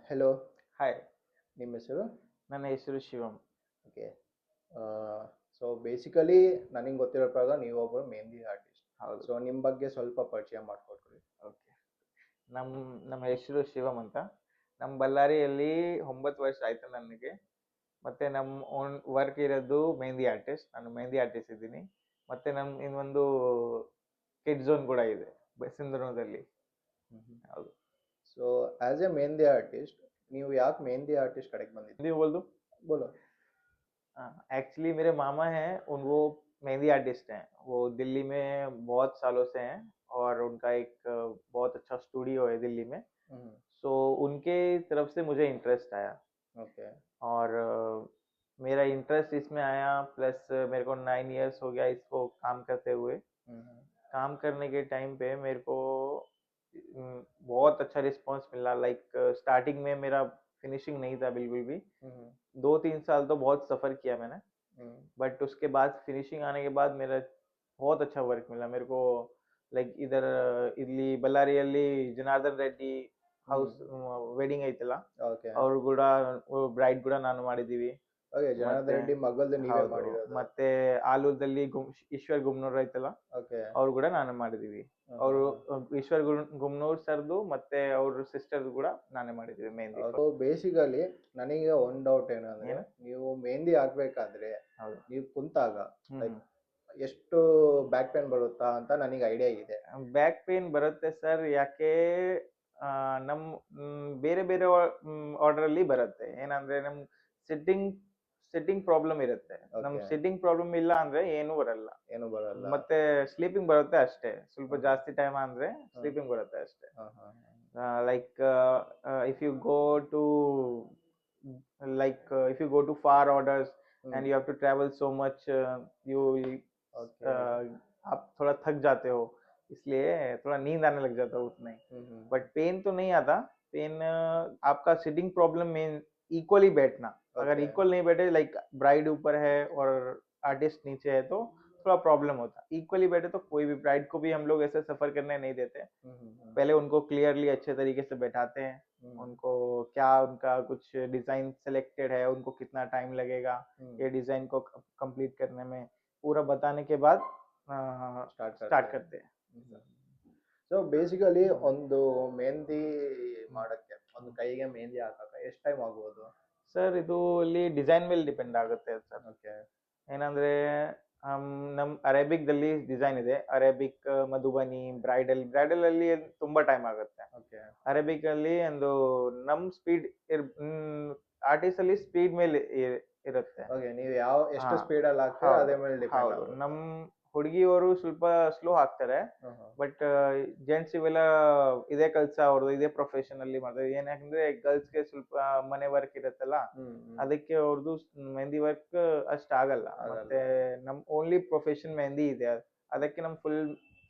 Hello, hi. ನಿಮ್ಮ ಹೆಸರು? ನನ್ನ ಹೆಸರು ಶಿವಮ್. ಓಕೆ. ಸೊ ಬೇಸಿಕಲಿ ನನಗೆ ಗೊತ್ತಿರೋ ಪ್ರಕಾರ ನೀವೊಬ್ಬರು ಮೆಹಂದಿ ಆರ್ಟಿಸ್ಟ್. ಹೌದು. ಸೊ ನಿಮ್ಮ ಬಗ್ಗೆ ಸ್ವಲ್ಪ ಪರಿಚಯ ಮಾಡಿಕೊಡ್ರಿ. ಓಕೆ. ನಮ್ಮ ನಮ್ಮ ಹೆಸರು ಶಿವಮ್ ಅಂತ. ನಮ್ಮ ಬಳ್ಳಾರಿಯಲ್ಲಿ 9 ವರ್ಷ ಆಯ್ತು ನನಗೆ. ಮತ್ತೆ ನಮ್ಮ ಓನ್ ವರ್ಕ್ ಇರೋದು ಮೆಹಂದಿ ಆರ್ಟಿಸ್ಟ್. ನಾನು ಮೆಹಂದಿ ಆರ್ಟಿಸ್ಟ್ ಇದ್ದೀನಿ. ಮತ್ತೆ ನಮ್ಮ ಇನ್ನೊಂದು ಕಿಡ್ ಝೋನ್ ಕೂಡ ಇದೆ ಸಿಂಧನೂರಲ್ಲಿ. ಹೌದು. So as A mehndi artist, ನೀವು ಯಾಕೆ ಮೆಹಂದಿ ಆರ್ಟಿಸ್ಟ್ ಕಡೆಗೆ ಬಂದಿದ್ದೀರಿ? ನೀವು बोल दो। ಬೋಲೋ. एक्चुअली मेरे मामा हैं वो मेहंदी आर्टिस्ट हैं। वो दिल्ली में बहुत सालों से हैं और उनका एक बहुत अच्छा स्टूडियो है दिल्ली में। सो उनके तरफ से मुझे इंटरेस्ट आया ओके. और मेरा इंटरेस्ट इसमें आया। प्लस मेरे को 9 इयर्स हो गया इसको काम करते हुए। काम करने के टाइम पे मेरे को बहुत अच्छा रिस्पांस मिला। लाइक स्टार्टिंग में मेरा फिनिशिंग नहीं था बिल्कुल भी। 2-3 साल तो बहुत सफर किया मैंने, बट उसके बाद फिनिशिंग आने के बाद मेरा बहुत अच्छा वर्क मिला मेरे को। लाइक इधर ಇಲ್ಲಿ ಬಳ್ಳಾರಿಯಲ್ಲಿ ಜನಾರ್ದನ್ ರೆಡ್ಡಿ ಹೌಸ್ ವೆಡ್ಡಿಂಗ್ ಐತಲ್ಲ, ಓಕೆ. ಅವ್ರು ಕೂಡ ಬ್ರೈಡ್ ಕೂಡ ನಾನು ಮಾಡಿದೀವಿ. ಓಕೆ, ಜನಾರ್ದನ್ ರೆಡ್ಡಿ ಮಗಳದು ನೀವೇ ಹೌದು. ಮಾಡಿರೋದು? ಮತ್ತೆ ಆಲೂರ್ದಲ್ಲಿ ಈಶ್ವರ್ ಗುಮ್ನೂರ್ ಐತಲ್ಲ, ಓಕೆ. ಅವ್ರು ಕೂಡ ನಾನು ಮಾಡಿದೀವಿ. ಅವರು ಈಶ್ವರ್ ಗುಮ್ನೂರ್ ಸರ್ದು ಮತ್ತೆ ಅವ್ರ ಸಿಸ್ಟರ್ ಕೂಡ ನಾನೇ ಮಾಡಿದೀವಿ ಮೆಹಂದಿ. ಸೊ ಬೇಸಿಕಲಿ ನನಗೆ ಒಂದು ಡೌಟ್ ಏನಂದ್ರೆ, ಏನು? ನೀವು ಮೆಹಂದಿ ಹಾಕ್ಬೇಕಾದ್ರೆ ಹೌದು. ನೀವು ಕುಂತಾಗ ಲೈಕ್ ಎಷ್ಟು ಬ್ಯಾಕ್ ಪೇನ್ ಬರುತ್ತಾ ಅಂತ ನನಗೆ ಐಡಿಯಾ ಇದೆ. ಬ್ಯಾಕ್ ಪೇನ್ ಬರುತ್ತೆ ಸರ್. ಯಾಕೆ ನಮ್ ಬೇರೆ ಬೇರೆ ಆರ್ಡರ್ ಅಲ್ಲಿ ಬರುತ್ತೆ. ಏನಂದ್ರೆ ನಮ್ ಸಿಟ್ಟಿಂಗ್ ಸಿಟ್ಟಿಂಗ್ ಪ್ರಾಬ್ಲಮ್ ಇರುತ್ತೆ. ನಮ್ Okay. ಸಿಟ್ಟಿಂಗ್ ಪ್ರಾಬ್ಲಮ್ ಇಲ್ಲ ಅಂದ್ರೆ ಏನು ಬರಲ್ಲ. ಏನು ಬರಲ್ಲ. ಮತ್ತೆ ಸ್ಲೀಪಿಂಗ್ ಬರುತ್ತೆ ಅಷ್ಟೇ. ಸ್ವಲ್ಪ ಜಾಸ್ತಿ ಟೈಮ್ ಅಂದ್ರೆ ಸ್ಲೀಪಿಂಗ್ ಬರುತ್ತೆ ಅಷ್ಟೇ. Like if you go to if you go to far orders and you have to travel so much, you Okay. आप थोड़ा थक जाते हो, इसलिए थोड़ा नींद आने लग जाता है उतना ही। बट पेन तो नहीं आता। पेन आपका सिटिंग प्रॉब्लम में इक्वली बैठना। अगर Okay. इक्वल नहीं बैठे, लाइक ब्राइड ऊपर है और आर्टिस्ट नीचे है, तो थोड़ा प्रॉब्लम होता है। इक्वली बैठे तो कोई भी ब्राइड को भी हम लोग ऐसे सफर करने नहीं देते। पहले उनको क्लियरली अच्छे तरीके से बैठाते हैं। उनको क्या उनका कुछ डिजाइन सेलेक्टेड है, उनको कितना टाइम लगेगा ये डिजाइन को कंप्लीट करने में, पूरा बताने के बाद ಸ್ಟಾರ್ಟ್ करते हैं। ಸೊ ಬೇಸಿಕಲಿ ಒಂದು ಮೆಹಂದಿ ಮಾಡಕ್ಕೆ, ಒಂದು ಕೈಗೆ ಮೆಹಂದಿ ಹಾಕಕ್ಕೆ ಎಷ್ಟು ಟೈಮ್ ಆಗ್ಬೋದು? ಸರ್ ಇದು ಅಲ್ಲಿ ಡಿಸೈನ್ ಮೇಲೆ ಡಿಪೆಂಡ್ ಆಗುತ್ತೆ ಸರ್. ಓಕೆ. ಏನಂದ್ರೆ ನಮ್ ಅರೇಬಿಕ್ ದಲ್ಲಿ ಡಿಸೈನ್ ಇದೆ. ಅರೇಬಿಕ್, ಮಧುಬನಿ, ಬ್ರೈಡಲ್ ಅಲ್ಲಿ ತುಂಬಾ ಟೈಮ್ ಆಗುತ್ತೆ. ಓಕೆ. ಅರೇಬಿಕ್ ಅಲ್ಲಿ ಒಂದು ನಮ್ ಸ್ಪೀಡ್ ಆರ್ಟಿಸ್ಟ್ ಅಲ್ಲಿ ಸ್ಪೀಡ್ ಮೇಲೆ ಇರುತ್ತೆ. ಓಕೆ, ನೀವು ಎಷ್ಟು ಸ್ಪೀಡ್ ಅಲ್ಲಿ ಹಾಕ್ತೀರಾ ಅದೇ ಮೇಲೆ ಡಿಪೆಂಡ್ ಆಗುತ್ತೆ. ನಮ್ ಹುಡುಗಿಯವರು ಸ್ವಲ್ಪ ಸ್ಲೋ ಹಾಕ್ತಾರೆ, ಬಟ್ ಜೆಂಟ್ಸ್ ಇವೆಲ್ಲ ಇದೇ ಕೆಲ್ಸ ಅವ್ರದ್ದು, ಇದೇ ಪ್ರೊಫೆಷನ್ ಅಲ್ಲಿ ಮಾಡ್ತಾರೆ. ಏನಂದ್ರೆ ಗರ್ಲ್ಸ್ ಗೆ ಸ್ವಲ್ಪ ಮನೆ ವರ್ಕ್ ಇರುತ್ತಲ್ಲ, ಅದಕ್ಕೆ ಅವ್ರದ್ದು ಮೆಹಂದಿ ವರ್ಕ್ ಅಷ್ಟ ಆಗಲ್ಲ. ಮತ್ತೆ ನಮ್ ಓನ್ಲಿ ಪ್ರೊಫೆಷನ್ ಮೆಹಂದಿ ಇದೆ, ಅದಕ್ಕೆ ನಮ್ ಫುಲ್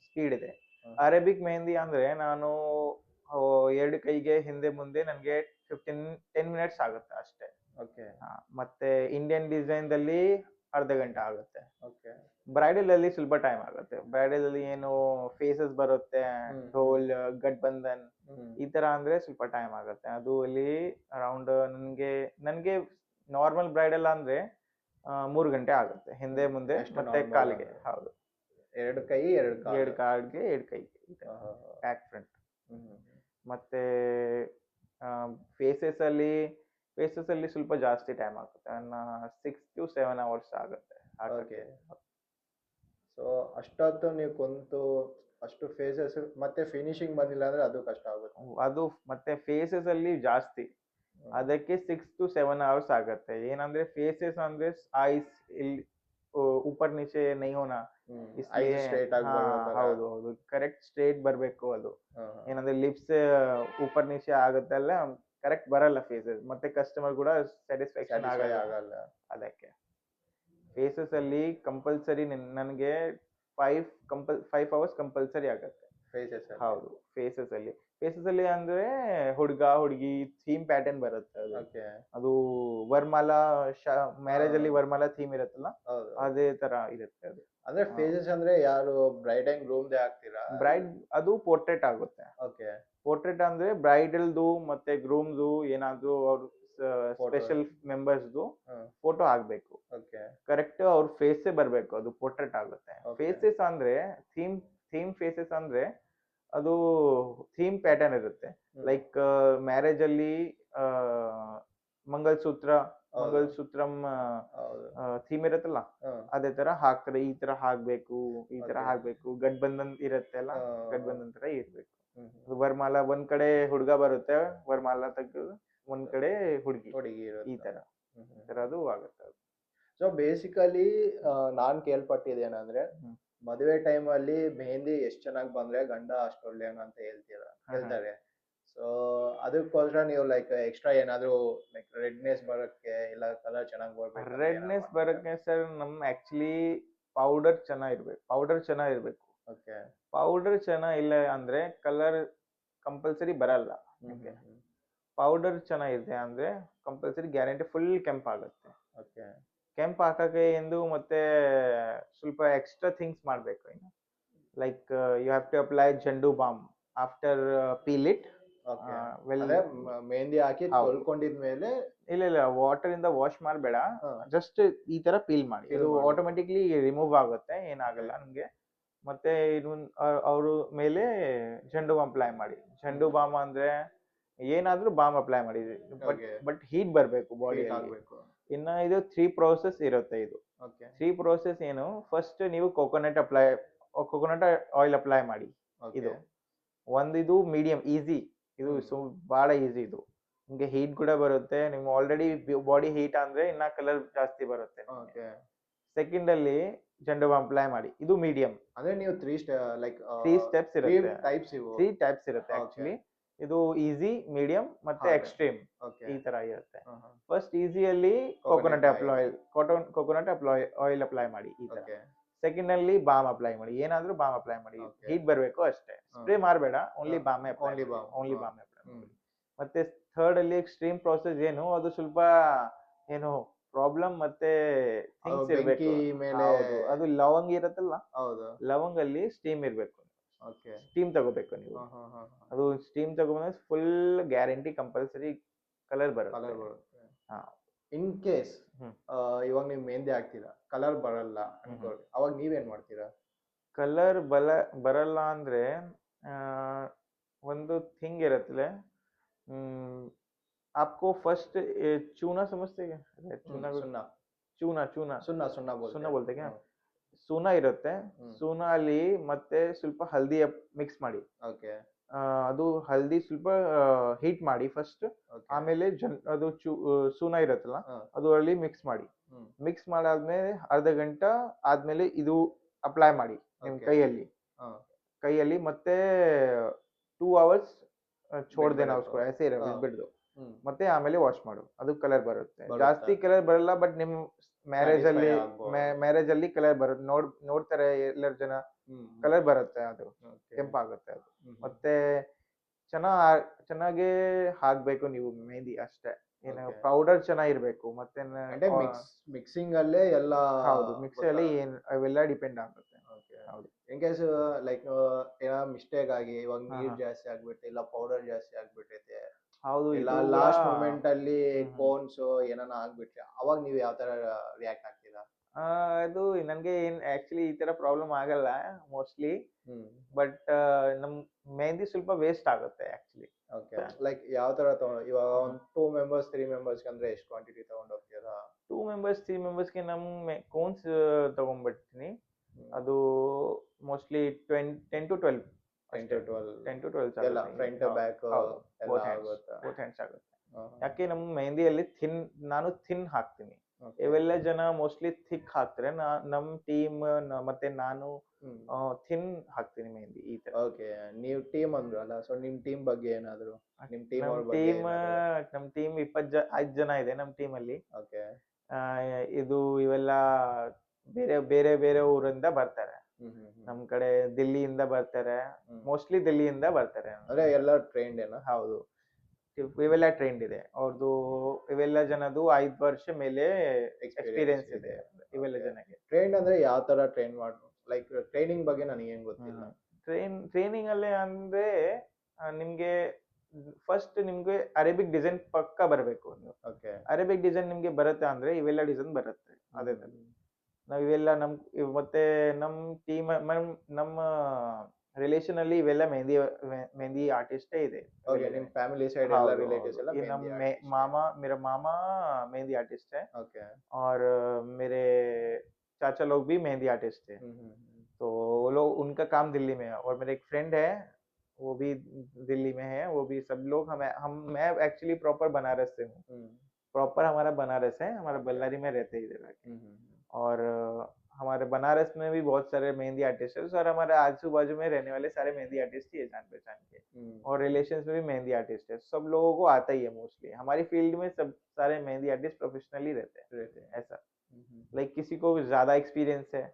ಸ್ಪೀಡ್ ಇದೆ. ಅರೇಬಿಕ್ ಮೆಹಂದಿ ಅಂದ್ರೆ ನಾನು 2 ಕೈಗೆ ಹಿಂದೆ ಮುಂದೆ ನನ್ಗೆ 10 ಮಿನಿಟ್ಸ್ ಆಗುತ್ತೆ ಅಷ್ಟೇ. ಓಕೆ. ಮತ್ತೆ ಇಂಡಿಯನ್ ಡಿಸೈನ್ ದಲ್ಲಿ ಅರ್ಧ ಗಂಟೆ ಆಗುತ್ತೆ. ಓಕೆ. ಬ್ರೈಡಲ್ ಅಲ್ಲಿ ಸ್ವಲ್ಪ ಟೈಮ್ ಆಗುತ್ತೆ. ಬ್ರೈಡಲ್ ಅಲ್ಲಿ ಏನು ಫೇಸಸ್ ಬರುತ್ತೆ, ಢೋಲ್, ಗಠಬಂಧನ್ ಈ ತರ ಅಂದ್ರೆ ಸ್ವಲ್ಪ ಟೈಮ್ ಆಗುತ್ತೆ. ಅದು ಅಲ್ಲಿ ಅರೌಂಡ್ ನನ್ಗೆ ನಾರ್ಮಲ್ ಬ್ರೈಡಲ್ ಅಂದ್ರೆ 3 ಗಂಟೆ ಆಗುತ್ತೆ, ಹಿಂದೆ ಮುಂದೆ ಮತ್ತೆ ಕಾಲಿಗೆ. ಹೌದು, 2 ಕೈ 2 ಕಾಲು. 2 ಕಾಲಿಗೆ 2 ಕೈ ಬ್ಯಾಕ್ ಫ್ರಂಟ್. ಮತ್ತೆ ಫೇಸಸ್ ಅಲ್ಲಿ ಸ್ವಲ್ಪ ಜಾಸ್ತಿ ಟೈಮ್ ಆಗುತ್ತೆ. 6 to 7 ಅವರ್ಸ್ ಆಗುತ್ತೆ. ಓಕೆ. ಸೊ ಅಷ್ಟೊತ್ತು ನೀವು ಕುಂತು ಅಷ್ಟು ಫೇಸಸ್ ಮತ್ತೆ ಫಿನಿಶಿಂಗ್ ಬಂದಿಲ್ಲ ಅಂದ್ರೆ ಅದು ಕಷ್ಟ ಆಗುತ್ತೆ. ಅದು ಮತ್ತೆ ಫೇಸಸ್ ಅಲ್ಲಿ ಜಾಸ್ತಿ, ಅದಕ್ಕೆ 6 to 7 ಅವರ್ಸ್ ಆಗುತ್ತೆ. ಏನಂದ್ರೆ ಫೇಸಸ್ ಅಂದ್ರೆ ಐಸ್ ಇಲ್ಲಿ ऊपर नीचे नहीं होना, इसलिए ಹೌದು ಹೌದು ಕರೆಕ್ಟ್ ಸ್ಟ್ರೇಟ್ ಬರ್ಬೇಕು. ಅದು ಏನಂದ್ರೆ ಲಿಪ್ಸ್ ऊपर नीचे ಆಗುತ್ತೆ ಅಲ್ಲ, ಕರೆಕ್ಟ್ ಬರಲ್ಲ ಫೇಸಸ್, ಮತ್ತೆ ಕಸ್ಟಮರ್ ಕೂಡ ಸ್ಯಾಟಿಸ್ಫ್ಯಾಕ್ಷನ್ ಆಗಲ್ಲ. ಅದಕ್ಕೆ ಫೇಸಸ್ ಅಲ್ಲಿ ಕಂಪಲ್ಸರಿ ನನಗೆ 5 ಅವರ್ಸ್ ಕಂಪಲ್ಸರಿ ಆಗುತ್ತೆ. ಫೇಸಸ್ ಹೌದು, ಫೇಸಸ್ ಅಲ್ಲಿ ಅಂದ್ರೆ ಹುಡುಗ ಹುಡುಗಿ ಥೀಮ್ ಪ್ಯಾಟರ್ನ್ ಬರುತ್ತೆ ಅದು. ಓಕೆ. ಅದು ವರ್ಮಾಲಾ ಮ್ಯಾರೇಜ್ ಅಲ್ಲಿ ಹಾ. ವರ್ಮಾಲಾ ಥೀಮ್ ಇರುತ್ತಲ್ಲ, ಹೌದು. ಅದೇ ತರ ಇರುತ್ತೆ ಅದು. ಅಂದ್ರೆ ಫೇಸಸ್ ಅಂದ್ರೆ ಯಾರು ಬ್ರೈಡ್ ಅಂಡ್ ಗ್ರೂಮ್ದೇ ಹಾಕ್ತೀರಾ? ಬ್ರೈಡ್ ಅದು ಪೋರ್ಟ್ರೇಟ್ ಆಗುತ್ತೆ. ಓಕೆ. ಪೋರ್ಟ್ರೇಟ್ ಅಂದ್ರೆ ಬ್ರೈಡಲ್ದು ಮತ್ತೆ ಗ್ರೂಮ್ದು ಏನಾದ್ರು ಅವ್ರ ಸ್ಪೆಷಲ್ ಮೆಂಬರ್ಸ್ದು ಹ್ಮ್. ಫೋಟೋ ಹಾಕ್ಬೇಕು. ಓಕೆ. ಕರೆಕ್ಟ್ ಅವ್ರ ಫೇಸೇ ಬರ್ಬೇಕು, ಅದು ಪೋರ್ಟ್ರೇಟ್ ಆಗುತ್ತೆ. Okay. ಫೇಸಸ್ ಅಂದ್ರೆ ಥೀಮ್ ಫೇಸಸ್ ಅಂದ್ರೆ ಅದು ಥೀಮ್ ಪ್ಯಾಟರ್ನ್ ಇರುತ್ತೆ. ಹ್ಮ್. ಲೈಕ್ ಮ್ಯಾರೇಜ್ ಅಲ್ಲಿ ಆ, ಮಂಗಲ್ಸೂತ್ರ ಹೌದು. ಮಂಗಲ್ಸೂತ್ರಂ ಹೌದು. ಥೀಮ್ ಇರುತ್ತಲ್ಲ, ಹ್ಮ್. ಅದೇ ತರ ಹಾಕ್ತಾರೆ. ಈ ತರ ಹಾಕ್ಬೇಕು, ಈ ತರ Okay. ಹಾಕ್ಬೇಕು. ಗಠಬಂಧನ್ ಇರತ್ತೆಲ್ಲ, ಹ್ಮ್. ಗಠಬಂಧನ್ ತರ ಇರ್ಬೇಕು. ಹ್ಮ್. ವರ್ಮಾಲಾ ಒಂದ್ ಕಡೆ ಹುಡುಗ ಬರುತ್ತೆ, ವರ್ಮಾಲಾ ತೆಗೆದು ಒಂದ್ ಕಡೆ ಹುಡುಗಿ, ಹುಡುಗಿ ಈ ಇರುತ್ತೆ. ತರ ಈ ತರ ಅದು ಆಗುತ್ತೆ ಅದು. ಸೊ ಬೇಸಿಕಲಿ ನಾನ್ ಕೇಳ್ಪಟ್ಟಿದ್ದೇನಂದ್ರೆ ಹ್ಮ್. ಮದುವೆ ಟೈಮ್ ಅಲ್ಲಿ ಮೆಹಂದಿ ಎಷ್ಟ್ ಚೆನ್ನಾಗಿ ಬಂದ್ರೆ ಗಂಡ ಅಷ್ಟು ಒಳ್ಳೆಯವನು ಅಂತ ಹೇಳ್ತಾರೆ. ಸೊ ಅದಕ್ಕೋಸ್ಕರ ನೀವು ಲೈಕ್ ಎಕ್ಸ್ಟ್ರಾ ಏನಾದ್ರು ಲೈಕ್ ರೆಡ್ನೆಸ್ ಬರೋಕ್ಕೆ ಇಲ್ಲ ಕಲರ್ ಚೆನ್ನಾಗಿ ಬರ್ಬೇಕು ರೆಡ್ನೆಸ್ ಬರಕ್ಕೆ ಸರ್ ನಮ್ ಆಕ್ಚುಲಿ ಪೌಡರ್ ಚೆನ್ನಾಗಿರ್ಬೇಕು. ಓಕೆ. ಪೌಡರ್ ಚೆನ್ನಾಗಿಲ್ಲ ಅಂದ್ರೆ ಕಲರ್ ಕಂಪಲ್ಸರಿ ಬರಲ್ಲ ನಿಮ್ಗೆ. ಪೌಡರ್ ಚೆನ್ನಾಗಿದೆ ಅಂದ್ರೆ ಕಂಪಲ್ಸರಿ ಗ್ಯಾರಂಟಿ ಫುಲ್ ಕೆಂಪಾಗುತ್ತೆ. ಓಕೆ. ಕೆಂಪು ಹಾಕಕ್ಕೆ ಎಂದು ಮತ್ತೆ ಸ್ವಲ್ಪ ಎಕ್ಸ್ಟ್ರಾ ಥಿಂಗ್ಸ್ ಮಾಡ್ಬೇಕು. Like you have to apply Zandu balm after peel it. Okay. Well, ಅದೇ ಮೆಹಂದಿ ಹಾಕಿ ಹೌದು. ತೊಳ್ಕೊಂಡಿದ್ಮೇಲೆ ಇಲ್ಲ ವಾಟರ್ ಇಂದ ವಾಶ್ ಮಾಡಬೇಡ, ಜಸ್ಟ್ ಈ ತರ ಪೀಲ್ ಮಾಡಿ. Peel ಇದು ಮಾಡಿ. ಆಟೋಮೆಟಿಕ್ಲಿ ರಿಮೂವ್ ಆಗುತ್ತೆ, ಏನಾಗಲ್ಲ ನಿಮ್ಗೆ. ಮತ್ತೆ ಅವ್ರ ಮೇಲೆ ಜಂಡು ಬಾಮ್ ಅಪ್ಲೈ ಮಾಡಿ. ಜಂಡು ಬಾಮ್ ಅಂದ್ರೆ ಏನಾದ್ರೂ ಬಾಮ್ ಅಪ್ಲೈ ಮಾಡಿ, Okay. ಬಟ್ ಹೀಟ್ ಬರ್ಬೇಕು ಬಾಡಿಯಲ್ಲಿ. ಆಗ್ಬೇಕು. ಇನ್ನ ಇದು 3 ಪ್ರೋಸೆಸ್ ಇರುತ್ತೆ. ಇದು ಓಕೆ. 3 ಪ್ರೋಸೆಸ್ ಏನು? ಫಸ್ಟ್ ನೀವು ಕೋಕೋನಟ್ ಆಯಿಲ್ ಅಪ್ಲೈ ಮಾಡಿ. ಇದು ಇದು ಮೀಡಿಯಂ ಈಸಿ, ಇದು ಬಹಳ ಈಸಿ. ಇದು ನಿಮ್ಗೆ ಹೀಟ್ ಕೂಡ ಬರುತ್ತೆ. ನಿಮ್ ಆಲ್ರೆಡಿ ಬಾಡಿ ಹೀಟ್ ಅಂದ್ರೆ ಇನ್ನ ಕಲರ್ ಜಾಸ್ತಿ ಬರುತ್ತೆ. ಓಕೆ. ಸೆಕೆಂಡ್ ಅಲ್ಲಿ ಜಂಡು ಬಾಮ್ ಅಪ್ಲೈ ಮಾಡಿ, ಇದು ಮೀಡಿಯಂ. ಅಂದ್ರೆ ನೀವು ಲೈಕ್ 3 ಸ್ಟೆಪ್ಸ್ ಇರುತ್ತೆ. ಟೈಪ್ಸ್ ಇವು. 3 ಟೈಪ್ಸ್ ಇರುತ್ತೆ Okay. ಆಕ್ಚುಲಿ. ಇದು ಈಸಿ, ಮೀಡಿಯಂ ಮತ್ತೆ ಹಾಗೆ. Extreme, okay. ಈ ತರ ಇರುತ್ತೆ. ಹ್ಮ್. ಫಸ್ಟ್ ಈಸಿಯಲ್ಲಿ Coconut ಕೋಕೋನಟ್ ಆಯಿಲ್ ಅಪ್ಲೈ ಮಾಡಿ, ಈ ತರ. ಓಕೆ. ಸೆಕೆಂಡ್ ಅಲ್ಲಿ ಬಾಮ್ ಅಪ್ಲೈ ಮಾಡಿ, ಏನಾದ್ರೂ ಬಾಮ್ ಅಪ್ಲೈ ಮಾಡಿ. Okay. ಹೀಟ್ ಬರ್ಬೇಕು ಅಷ್ಟೇ, ಸ್ಪ್ರೇ ಮಾಡಬೇಡ, ಓನ್ಲಿ ಹಾ. Balm Only balm. ಓನ್ಲಿ ಹಾ. ಬಾಮ್ ಅಪ್ಲೈ ಹ್ಮ್. ಮಾಡಿ. ಮತ್ತೆ ಥರ್ಡ್ ಅಲ್ಲಿ ಎಕ್ಸ್ಟ್ರೀಮ್ ಪ್ರೋಸೆಸ್ ಏನು, ಅದು ಸ್ವಲ್ಪ ಏನು ಪ್ರಾಬ್ಲಮ್ ಮತ್ತೆ ಥಿಂಗ್ಸ್ ಇರ್ಬೇಕು. ಬೆಂಕಿ ಮೇಲೆ ಹೌದು, ಅದು ಲವಂಗ ಇರತ್ತಲ್ಲ, ಹೌದು. ಲವಂಗಲ್ಲಿ ಸ್ಟೀಮ್ ಇರ್ಬೇಕು. ಓಕೆ. ಸ್ಟೀಮ್ ತಗೋಬೇಕು ನೀವು. ಅದು ಸ್ಟೀಮ್ ತಗೊಂಡ್ರೆ full guarantee compulsory colour colour ಬರುತ್ತೆ. ಬರುತ್ತೆ. ಹಾ. ಇನ್ ಕೇಸ್ ಹ್ಮ್. ಇವಾಗ ನೀವು ಮೆಹಂದಿ ಹಾಕ್ತೀರಾ, ಕಲರ್ ಬರಲ್ಲ ಅನ್ಕೊಳ್ಳಿ, ಅವಾಗ ನೀವೇನ್ ಮಾಡ್ತೀರಾ? ಕಲರ್ ಬರಲ್ಲ ಅಂದ್ರೆ ಆ, ಒಂದು ಥಿಂಗ್ ಇರತ್ತಲೆ. आपको फर्स्ट चूना समझते हैं? चूना ಸುಣ್ಣ चूना चूना ಸುಣ್ಣ ಸುಣ್ಣ ಸುಣ್ಣ बोलते क्या? ಹ್ಮ್. ಸೂನ ಇರುತ್ತೆ. ಹ್ಮ್. ಸೂನ ಅಲ್ಲಿ ಮತ್ತೆ ಸ್ವಲ್ಪ ಹಲ್ದಿ ಮಿಕ್ಸ್ ಮಾಡಿ. ಓಕೆ. ಅದು ಹಲ್ದಿ ಸ್ವಲ್ಪ ಹೀಟ್ ಮಾಡಿ ಫಸ್ಟ್. ಓಕೆ. ಆಮೇಲೆ ಅದು ಸೂನ ಇರುತ್ತಲ್ಲ, ಹಾ. ಅದು ಅಲ್ಲಿ ಮಿಕ್ಸ್ ಮಾಡಿ. ಹ್ಮ್. ಮಿಕ್ಸ್ ಮಾಡಾದ್ಮೇಲೆ ಅರ್ಧ ಗಂಟೆ ಆದ್ಮೇಲೆ ಇದು ಅಪ್ಲೈ ಮಾಡಿ ನಿಮ್ Okay. ಕೈಯಲ್ಲಿ. ಹಾ. ಕೈಯಲ್ಲಿ ಮತ್ತೆ 2 ಅವರ್ಸ್ छोड़ देना ಬಿಡ್ಬೇಕು. उसको ऐसे ही ಹಾ. ಬಿಡ್ದು. ಹ್ಮ್. ಮತ್ತೆ ಆಮೇಲೆ ವಾಶ್ ಮಾಡು, ಅದು ಕಲರ್ ಬರುತ್ತೆ. ಬರುತ್ತೆ. ಜಾಸ್ತಿ ಕಲರ್ ಬರಲ್ಲ, ಬಟ್ ನಿಮ್ ಮ್ಯಾರೇಜ್ Satisfy ಅಲ್ಲಿ ಆಗ್ಬೋದು. ಕಲರ್ ಬರುತ್ತೆ. ನೋಡ್ತಾರೆ ಎಲ್ಲರ ಜನ, ಹ್ಮ್. ಕಲರ್ ಬರುತ್ತೆ, ಅದು Okay. ಕೆಂಪಾಗುತ್ತೆ ಅದು. ಹ್ಮ್. ಮತ್ತೆ ಚೆನ್ನಾಗಿ ಹಾಕ್ಬೇಕು ನೀವು ಮೆಹಂದಿ ಅಷ್ಟೇ. ಏನು Okay. ಪೌಡರ್ ಚೆನ್ನಾಗಿರ್ಬೇಕು. ಮತ್ತೆ ಅಂದ್ರೆ ಮಿಕ್ಸಿಂಗ್ ಅಲ್ಲೇ ಎಲ್ಲ ಹೌದು, ಮಿಕ್ಸಿಯಲ್ಲಿ ಅವೆಲ್ಲ ಡಿಪೆಂಡ್ ಆಗುತ್ತೆ. ಓಕೆ. ಹೌದು. ಇನ್ ಕೇಸ್ ಲೈಕ್ ಏನೋ ಮಿಸ್ಟೇಕ್ ಆಗಿ ಇವಾಗ ಹಾ, ನೀರ್ ಹಾ. ಜಾಸ್ತಿ ಆಗ್ಬಿಟ್ಟೆ ಇಲ್ಲ ಪೌಡರ್ ಜಾಸ್ತಿ ಆಗ್ಬಿಟ್ಟೈತೆ ಹೌದು, ಇಲ್ಲ ಇದು ಲಾಸ್ಟ್ ಕೂಡ- ಮೂಮೆಂಟ್ ಅಲ್ಲಿ ಹ್ಮ್. ಕೋನ್ಸ್ ಏನಾನ ಆಗ್ಬಿಟ್ರೆ ಅವಾಗ ನೀವು ಯಾವ ತರ ರಿಯಾಕ್ಟ್ ಆಗ್ತೀರಾ? ಅದು ನನ್ಗೆ ಏನ್ ಆಕ್ಚುಲಿ ಈ ತರ ಪ್ರಾಬ್ಲಮ್ ಆಗಲ್ಲ ಮೋಸ್ಟ್ಲಿ. ಹ್ಮ್. ಬಟ್ ನಮ್ ಮೆಹಂದಿ ಸ್ವಲ್ಪ ವೇಸ್ಟ್ ಆಗುತ್ತೆ ಆಕ್ಚುಲಿ. ಓಕೆ. ಲೈಕ್ ಯಾವ ತರ ತಗೊಂಡು ಇವಾಗ ಒಂದ್ 2 ಮೆಂಬರ್ಸ್ 3 ಮೆಂಬರ್ಸ್ ಅಂದ್ರೆ ಎಷ್ಟು ಕ್ವಾಂಟಿಟಿ ತಗೊಂಡು ಹೋಗ್ತೀರಾ? 2 ಮೆಂಬರ್ಸ್ 3 ಮೆಂಬರ್ಸ್ಗೆ ನಮ್ ಕೋನ್ಸ್ ತಗೊಂಡ್ಬಿಡ್ತೀನಿ. ಅದು ಮೋಸ್ಟ್ಲಿ 10 to 12 10 to 12 10 to 12 ಎಲ್ಲ ಫ್ರಂಟ್ ಬ್ಯಾಕ್ ಎಲ್ಲ ಬೋತ್ ಆಗುತ್ತಾ? ಹ್ಯಾಂಡ್ಸ್ ಆಗುತ್ತೆ. ಯಾಕೆ ನಮ್ಮ ಮೆಹಂದಿಯಲ್ಲಿ ನಾನು ಥಿನ್ ಹಾಕ್ತೀನಿ. Okay. ಇವೆಲ್ಲ ಜನ ಮೋಸ್ಟ್ಲಿ ಥಿಕ್ ಹಾಕ್ತಾರೆ. ನಮ್ ಟೀಮ್ ಮತ್ತೆ ನಾನು ಹ್ಮ್. ಥಿನ್ ಹಾಕ್ತೀನಿ ಮೆಹಂದಿ, ಈ ತರ. ಓಕೆ. ನೀವು ಟೀಮ್ ಅಂದ್ರಲ್ಲ, ಸೊ ನಿಮ್ ಟೀಮ್ ಬಗ್ಗೆ ಏನಾದ್ರು ನಿಮ್ ಟೀಮ್ ಅವ್ರ ನಮ್ ಬಗ್ಗೆ ಟೀಮ್ ನಮ್ ಟೀಮ್ 5 ಜನ ಇದೆ ನಮ್ ಟೀಮ್ ಅಲ್ಲಿ. ಓಕೆ. ಇದು ಇವೆಲ್ಲ ಬೇರೆ ಬೇರೆ ಊರಿಂದ ಬರ್ತಾರೆ. ನಮ್ ಕಡೆ ದಿಲ್ಲಿಯಿಂದ ಬರ್ತಾರೆ, ಮೋಸ್ಟ್ಲಿ ದಿಲ್ಲಿಯಿಂದ ಬರ್ತಾರೆ. ಅಂದ್ರೆ ಎಲ್ಲ ಟ್ರೈನ್ಡ್ ಏನಾ? ಹೌದು, ಇವೆಲ್ಲ ಟ್ರೆಂಡ್ ಇದೆ ಅವ್ರದ್ದು. ಇವೆಲ್ಲ ಜನದು 5 ವರ್ಷ ಮೇಲೆ ಎಕ್ಸ್ಪೀರಿಯನ್ಸ್ ಇದೆ ಇವೆಲ್ಲ ಜನಕ್ಕೆ. ಟ್ರೈನ್ ಅಂದ್ರೆ ಯಾವ ತರ ಟ್ರೈನ್ ಮಾಡು, ಲೈಕ್ ಟ್ರೈನಿಂಗ್ ಬಗ್ಗೆ ನನಗೆ ಏನ್ ಗೊತ್ತಿಲ್ಲ. ಟ್ರೈನಿಂಗ್ ಅಲ್ಲಿ ಅಂದ್ರೆ ನಿಮ್ಗೆ ಫಸ್ಟ್ ನಿಮ್ಗೆ ಅರೇಬಿಕ್ ಡಿಸೈನ್ ಪಕ್ಕ ಬರಬೇಕು. ಓಕೆ. ಅರೇಬಿಕ್ ಡಿಸೈನ್ ನಿಮ್ಗೆ ಬರುತ್ತೆ ಅಂದ್ರೆ ಇವೆಲ್ಲ ಡಿಸೈನ್ ಬರುತ್ತೆ ಅದೇ ತರ. ನಾವ್ ಇವೆಲ್ಲ ಮತ್ತೆ ನಮ್ ಟೀಮ್ ನಮ್ಮ ರಿಲೇಷನ್ ಅಲ್ಲಿ ಇವೆಲ್ಲ ಮೆಹಂದಿ ಆರ್ಟಿಸ್ಟೇ ಇದೆ. ಓಕೆ, ನಿಮ್ ಫ್ಯಾಮಿಲಿ ಸೈಡ್ ಎಲ್ಲ ರಿಲೇಟಿವ್ಸ್ ಎಲ್ಲ ये नम ಮೆಹಂದಿ artist. मामा मेरा मामा मेहंदी आर्टिस्ट है ओके. और मेरे चाचा लोग भी मेहंदी आर्टिस्ट थे। तो वो लोग, उनका काम दिल्ली में है। और मेरे एक फ्रेंड है वो भी दिल्ली में है। वो भी सब लोग मैं एक्चुअली प्रॉपर बनारस से हूँ। प्रॉपर हमारा बनारस है, हमारा बल्लारी में रहते हैं इधर आके। और हमारे बनारस में भी बहुत सारे मेहंदी आर्टिस्ट है सर। हमारे आजू बाजू में रहने वाले सारे मेहंदी आर्टिस्ट ही है जान पहचान के। और रिलेशंस में भी मेहंदी आर्टिस्ट है, सब लोगों को आता ही है मोस्टली। हमारी फील्ड में सब सारे मेहंदी आर्टिस्ट प्रोफेशनली रहते हैं ऐसा। लाइक किसी को ज्यादा एक्सपीरियंस है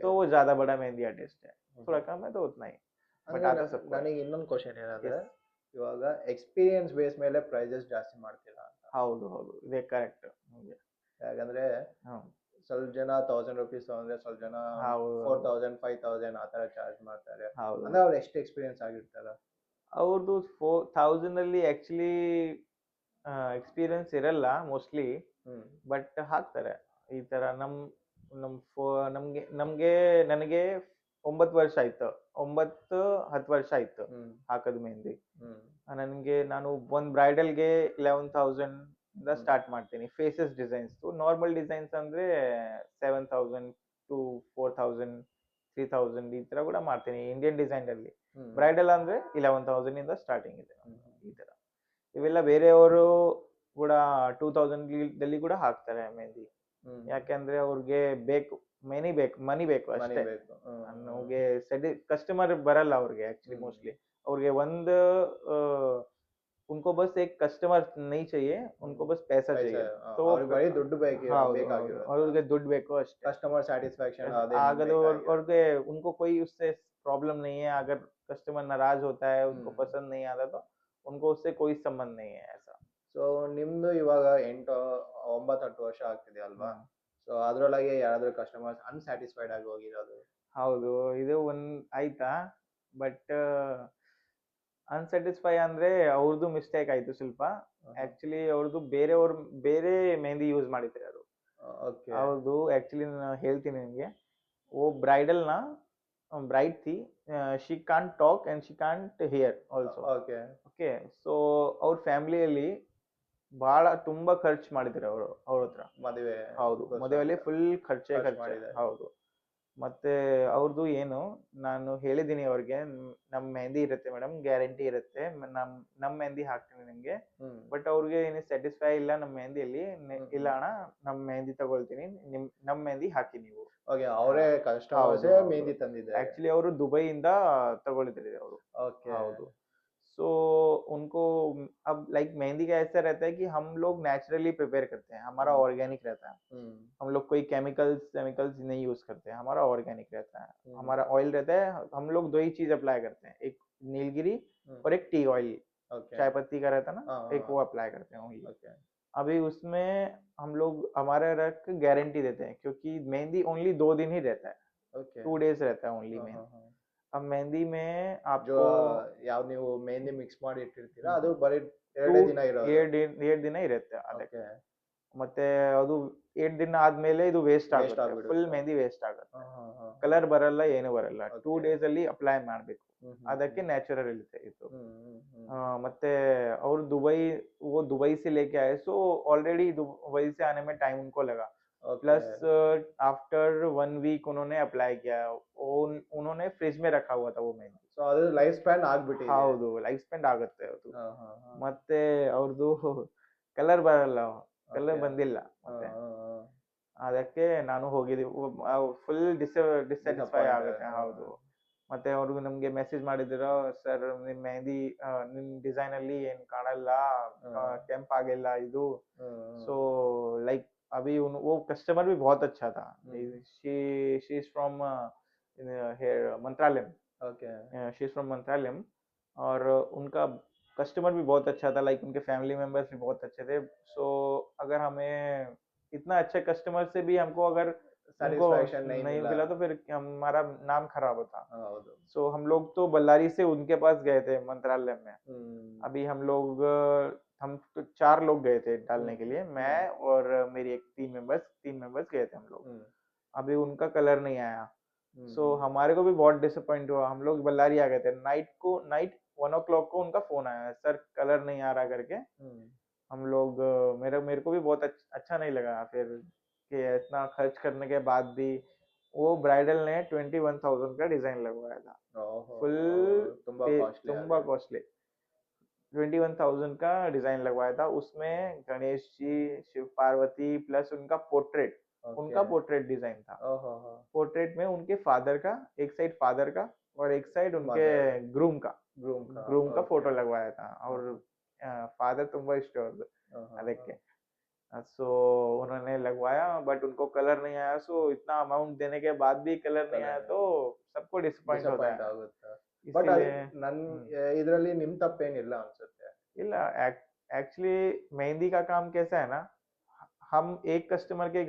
तो वो ज्यादा बड़ा मेहंदी आर्टिस्ट है, थोड़ा कम है तो उतना ही। ಬಟ್ ಆತ ಸ್ವಲ್ಪ ನನಗೆ ಇನ್ನೊಂದು ಕ್ವಶನ್ ಏನಂದ್ರೆ, ಇವಾಗ ಎಕ್ಸ್ಪೀರಿಯನ್ಸ್ ಬೇಸ್ ಮೇಲೆ ಪ್ರೈಸಸ್ ಜಾಸ್ತಿ ಮಾಡ್ತೀರಾ ಅಂತ? ಹೌದು ಹೌದು, ಇದೇ ಕರೆಕ್ಟ್. ಯಾಕಂದ್ರೆ ಸ್ವಲ್ಪ ಜನ 1000 rupees ಅಂದ್ರೆ ಸ್ವಲ್ಪ ಜನ 4000 5000 ಆ ತರ ಚಾರ್ಜ್ ಮಾಡ್ತಾರೆ. ಅಂದ್ರೆ ಅವ್ರು ಎಷ್ಟು ಎಕ್ಸ್ಪೀರಿಯನ್ಸ್ ಆಗಿರ್ತಾರ? ಅವ್ರದ್ದು 4000 ಅಲ್ಲಿ ಆಕ್ಚುಲಿ ಎಕ್ಸ್ಪೀರಿಯನ್ಸ್ ಇರಲ್ಲ ಮೋಸ್ಟ್ಲಿ, ಬಟ್ ಹಾಕ್ತಾರೆ ಈ ತರ. ನಮ್ಗೆ ನನಗೆ 9 ವರ್ಷ ಆಯ್ತು, 9-10 ವರ್ಷ ಆಯ್ತು ಹಾಕದ್ ಮೆಹಂದಿ. ನಾನು ಒಂದ್ ಬ್ರೈಡಲ್ಗೆ 11,000 ಇಂದ ಸ್ಟಾರ್ಟ್ ಮಾಡ್ತೀನಿ. ಫೇಸಸ್ ಡಿಸೈನ್ಸ್, ನಾರ್ಮಲ್ ಡಿಸೈನ್ಸ್ ಅಂದ್ರೆ 7,000 to 4,000 3,000 ಈ ತರ ಕೂಡ ಮಾಡ್ತೀನಿ ಇಂಡಿಯನ್ ಡಿಸೈನ್ ಅಲ್ಲಿ. ಬ್ರೈಡಲ್ ಅಂದ್ರೆ 11,000 ಇಂದ ಸ್ಟಾರ್ಟಿಂಗ್ ಇದೆ ಈ ತರ. ಇವೆಲ್ಲ ಬೇರೆಯವರು ಕೂಡ 2,000 ದಲ್ಲಿ ಕೂಡ ಹಾಕ್ತಾರೆ ಮೆಹಂದಿ. ಯಾಕೆಂದ್ರೆ ಅವ್ರಿಗೆ ಬೇಕು, ಮನಿ ಬೇಕು ಅಷ್ಟೇ. ನಮಗೆ ಕಸ್ಟಮರ್ ಬರಲ್ಲ ಅವ್ರಿಗೆ ಆಕ್ಚುಲಿ ಅವ್ರಿಗೆ उनको बस एक कस्टमर नहीं चाहिए, उनको बस पैसा चाहिए। तो ಅವ್ರಿಗೆ ದುಡ್ಡು ಬೇಕು ಅಷ್ಟೇ, ಕಸ್ಟಮರ್ ಸ್ಯಾಟಿಸ್ಫ್ಯಾಕ್ಷನ್ ಆಗದು ಅವ್ರಿಗೆ। उनको कोई उससे प्रॉब्लम नहीं है। अगर कस्टमर नाराज होता है, उनको पसंद नहीं आता तो उनको उससे कोई संबंध नहीं है ऐसा। ಸೊ ನಿಮ್ದು ಇವಾಗ 9-10 ವರ್ಷ ಆಗ್ತಿದೆ ಅಲ್ವಾ? ಸೊ ಅದ್ರೊಳಗೆ ಯಾರಾದ್ರೂ ಕಸ್ಟಮರ್ಸ್ ಅನ್ಸ್ಯಾಟಿಸ್ಫೈಡ್ ಆಗಿ ಹೋಗಿರೋದು? ಹೌದು, ಇದು ಆಯ್ತಾ. ಬಟ್ ಅನ್ಸ್ಯಾಟಿಸ್ಫೈ ಅಂದ್ರೆ ಅವ್ರದ್ದು ಮಿಸ್ಟೇಕ್ ಆಯ್ತು ಸ್ವಲ್ಪ. ಆಕ್ಚುಲಿ ಅವ್ರದ್ದು ಬೇರೆ ಮೆಹಂದಿ ಯೂಸ್ ಮಾಡಿದ್ದಾರೆ ಅವರು. ಅವ್ರದ್ದು ಆಕ್ಚುಲಿ ನಾನು ಹೇಳ್ತೀನಿ ನಿಮ್ಗೆ. वो ब्राइडल ना ब्राइड थी, she can't talk and she can't hear also. Okay, so ಅವ್ರ ಫ್ಯಾಮಿಲಿಯಲ್ಲಿ ಬಹಳ ತುಂಬಾ ಖರ್ಚು ಮಾಡಿದ್ದಾರೆ ಅವ್ರ ಹತ್ರ ಮದುವೆ. ಹೌದು, ಮದುವೆಯಲ್ಲಿ ಫುಲ್ ಖರ್ಚು ಮಾಡಿದ್ದಾರೆ. ಹೌದು. ಮತ್ತೆ ಅವ್ರದ್ದು ಏನು, ನಾನು ಹೇಳಿದೀನಿ ಅವ್ರಿಗೆ, ನಮ್ ಮೆಹಂದಿ ಇರುತ್ತೆ ಮೇಡಮ್, ಗ್ಯಾರಂಟಿ ಇರುತ್ತೆ, ನಮ್ ಮೆಹಂದಿ ಹಾಕ್ತೀನಿ ನಿಮ್ಗೆ. ಬಟ್ ಅವ್ರಿಗೆ ಏನು ಸ್ಯಾಟಿಸ್ಫೈ ಇಲ್ಲ ನಮ್ ಮೆಹಂದಿಯಲ್ಲಿ. ಇಲ್ಲ ಅಣ್ಣ, ನಮ್ ಮೆಹಂದಿ ತಗೊಳ್ತೀನಿ, ನಮ್ ಮೆಹಂದಿ ಹಾಕಿ ನೀವು. ಅವರೇ ಕಸ್ಟಮರ್ಸ್ ಮೆಹಂದಿ ತಂದಿದ್ದಾರೆ. ಆಕ್ಚುಲಿ ಅವರು ದುಬೈಯಿಂದ ತಗೊಳ್ಳಿದ್ದಾರೆ ಅವರು. ಹೌದು. सो उनको अब लाइक मेहंदी का ऐसा रहता है कि हम लोग नेचुरली प्रिपेयर करते हैं, हमारा ऑर्गेनिक रहता है। हम लोग कोई केमिकल्स नहीं यूज करते हैं, हमारा ऑर्गेनिक रहता है। हमारा ऑयल रहता है, हम लोग 2 ही चीज अप्लाई करते हैं, एक नीलगिरी और एक टी ऑयल, चाय पत्ती का रहता है ना, एक वो अप्लाई करते हैं ओनली। अभी उसमें हम लोग हमारा रख गारंटी देते हैं, क्योंकि मेहंदी ओनली 2 दिन ही रहता है, 2 days रहता है ओनली मेहंदी। अब मेहंदी में आपको ಯಾವ ನೀವು ಮೆಹಂದಿ ಮಿಕ್ಸ್ ಮಾಡಿ ಇಟ್ಟಿರ್ತೀರಾ, ಅದು ಬರೀ 2 ದಿನ ಇರೋದು, 2 ದಿನ ಇರುತ್ತೆ ಅದಕ್ಕೆ. ಮತ್ತೆ ಅದು 8 ದಿನ ಆದ್ಮೇಲೆ ಇದು ವೇಸ್ಟ್ ಆಗುತ್ತೆ, ಫುಲ್ ಮೆಹಂದಿ ವೇಸ್ಟ್ ಆಗುತ್ತೆ, ಕಲರ್ ಬರಲ್ಲ, ಏನು ಬರಲ್ಲ. 2 days ಅಲ್ಲಿ ಅಪ್ಲೈ ಮಾಡ್ಬೇಕು, ಅದಕ್ಕೆ ನ್ಯಾಚುರಲ್ ಇರುತ್ತೆ ಇದು. ಮತ್ತೆ ಅವ್ರು दुबई से लेके आए, सो ऑलरेडी दुबई से आने में टाइम उनको लगा। प्लस आफ्टर 1 week उन्होंने अप्लाई किया, उन्होंने फ्रिज में रखा हुआ था वो मेहंदी। ಸೊ ಅದು ಲೈಫ್ ಸ್ಪ್ಯಾನ್ ಆಗ್ಬಿಟ್ಟಿದೆ. ಹೌದು, ಲೈಫ್ ಸ್ಪ್ಯಾನ್ ಆಗುತ್ತೆ ಅದು. ಮತ್ತೆ ಅವ್ರದ್ದು ಕಲರ್ ಬರಲ್ಲ, ಕಲರ್ ಬಂದಿಲ್ಲ. ಮತ್ತೆ ಅದಕ್ಕೆ ನಾನು ಹೋಗಿದ್ದೆ, ಫುಲ್ ಡಿಸ್ಸ್ಯಾಟಿಸ್ಫೈ ಆಗುತ್ತೆ. ಹೌದು. ಮತ್ತೆ ಅವ್ರಿಗೆ ನಮ್ಗೆ ಮೆಸೇಜ್ ಮಾಡಿದ್ರು, ಸರ್ ನಿಮ್ ಮೆಹಂದಿ ನಿಮ್ ಡಿಸೈನ್ ಅಲ್ಲಿ ಏನ್ ಕಾಣಲ್ಲ, ಕೆಂಪ್ ಆಗಿಲ್ಲ ಇದು. ಸೊ लाइक अभी वो कस्टमर भी बहुत अच्छा था। शी इज फ्रॉम मंत्रालय, ओके शी इज फ्रॉम मंत्रालयम, और उनका कस्टमर भी बहुत अच्छा था, लाइक उनके फैमिली मेंबर्स भी बहुत अच्छे थे। सो अगर हमें इतना अच्छे कस्टमर से भी हमको अगर उनको स्याटिस्फैक्शन नहीं नहीं मिला। मिला तो फिर हमारा नाम खराब होता। ಹೌದು सो हम लोग तो बल्लारी से उनके पास गए थे मंत्रालय में। हम्म अभी हम तो 4 लोग गए थे डालने के लिए, मैं और मेरी एक 3 मेंबर्स गए थे हम लोग। हम्म अभी उनका कलर नहीं आया। सो हम्म हमारे को भी बहुत डिसअपॉइंट हुआ। हम लोग बल्लारी आ गए थे, नाइट 1 o'clock को उनका फोन आया, सर कलर नहीं आ रहा करके। हम्म हम लोग मेरे को भी बहुत अच्छा नहीं लगा फिर कि इतना खर्च करने के बाद भी वो ब्राइडल ने 21,000 का डिजाइन लगवाया था, ಓಹೋ फुल ತುಂಬಾ पे ಕಾಸ್ಟ್ಲಿ ತುಂಬಾ ಆಗಿದೆ कॉस्टली। 21,000 का डिजाइन लगवाया था, उसमें गणेश जी, शिव पार्वती प्लस ओके उनका पोर्ट्रेट डिजाइन था। ओहो हो पोर्ट्रेट में उनके फादर का, एक साइड फादर का और एक साइड उनके मदर ग्रूम का ओके फोटो लगवाया था। और फादर ತುಂಬಾ ಇಷ್ಟ ಅವ್ರದ್ದು ಅದಕ್ಕೆ। सो उन्होंने लगवाया, बट उनको कलर नहीं आया। सो इतना अमाउंट देने के बाद भी कलर नहीं आया तो सबको डिसअपॉइंट होता ಡಿಸಪಾಯಿಂಟ್ है। ಆಗುತ್ತೆ ಬಟ್ ಅದು इसीलिए ನನ್ ಇದರಲ್ಲಿ ನಿಮ್ ತಪ್ಪೇನಿಲ್ಲ ಅನ್ಸುತ್ತೆ इला एक्चुअली मेहंदी का काम कैसा है ना, हम एक कस्टमर के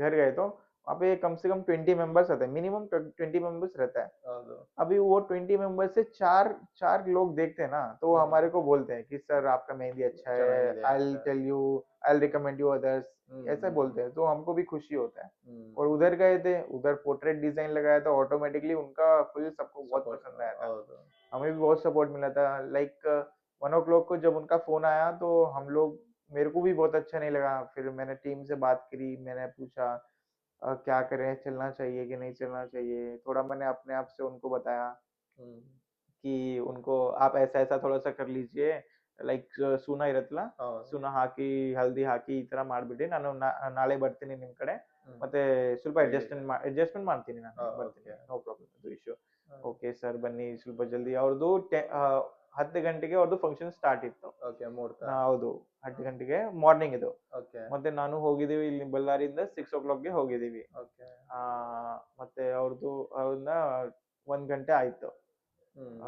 घर गए तो वहाँ पे कम से कम 20 मेंबर्स रहते हैं, मिनिमम 20 मेंबर्स रहता है। ಹೌದು अभी वो 20 मेंबर्स से चार चार लोग देखते हैं ना, तो वो हम्म हमारे को बोलते हैं कि सर आपका मेहंदी अच्छा है, ಚೆನ್ನಾಗಿದೆ आई ಅಂತ tell you, I recommend you others, ऐसा बोलते हैं। तो हमको भी खुशी होता है। और ಹ್ಮ್ उधर गए थे, उधर पोर्ट्रेट डिजाइन लगाया था, ऑटोमेटिकली उनका फुल सबको बहुत सपोर्ट पसंद आया था। ಹೌದು हमें भी बहुत सपोर्ट मिला था। लाइक 1 o'clock को जब उनका फोन आया तो हम लोग, मेरे को भी बहुत अच्छा नहीं लगा। फिर मैंने टीम से बात करी, मैंने पूछा क्या करें, चलना चाहिए कि नहीं चलना चाहिए। थोड़ा मैंने अपने आप से उनको बताया ಹ್ಮ್ कि उनको आप ऐसा ऐसा थोड़ा सा कर लीजिए, ಲೈಕ್ ಸುನ ಇರತ್ತಲ್ಲ, ಹೌದು ಸುನ ಹಾಕಿ ಹಲ್ದಿ ಹಾಕಿ ಈ ತರ ಮಾಡ್ಬಿಟ್ಟು ನಾನು ನಾಳೆ ಬರ್ತೀನಿ ನಿಮ್ ಕಡೆ, ಹ್ಮ್ ಮತ್ತೆ ಸ್ವಲ್ಪ ಹೇಳಿ ಅಡ್ಜಸ್ಟ್ಮೆಂಟ್ ಮಾಡ್ತೀನಿ, ನಾನು ಬರ್ತೀನಿ, ಓಕೆ ನೋ ಪ್ರಾಬ್ಲಮ್, ಅದು ಇಶ್ಯೂ। ಓಕೆ ಸರ್ ಬನ್ನಿ ಸ್ವಲ್ಪ ಜಲ್ದಿ, ಅವ್ರದ್ದು 10 ಗಂಟೆಗೆ ಅವ್ರದ್ದು ಫಂಕ್ಷನ್ ಸ್ಟಾರ್ಟ್ ಇತ್ತು। ಓಕೆ ಮುಹೂರ್ತ ಹೌದು, 10 ಗಂಟೆಗೆ ಮಾರ್ನಿಂಗ್ ಇದು। ಓಕೆ ಮತ್ತೆ ನಾನು ಹೋಗಿದ್ದೀವಿ ಇಲ್ಲಿ ಬಳ್ಳಾರಿಯಿಂದ 6 o'clockಗೆ ಹೋಗಿದ್ದೀವಿ। ಓಕೆ ಆ, ಮತ್ತೆ ಅವ್ರನ್ನ 1 ಗಂಟೆ ಆಯ್ತು। हम्म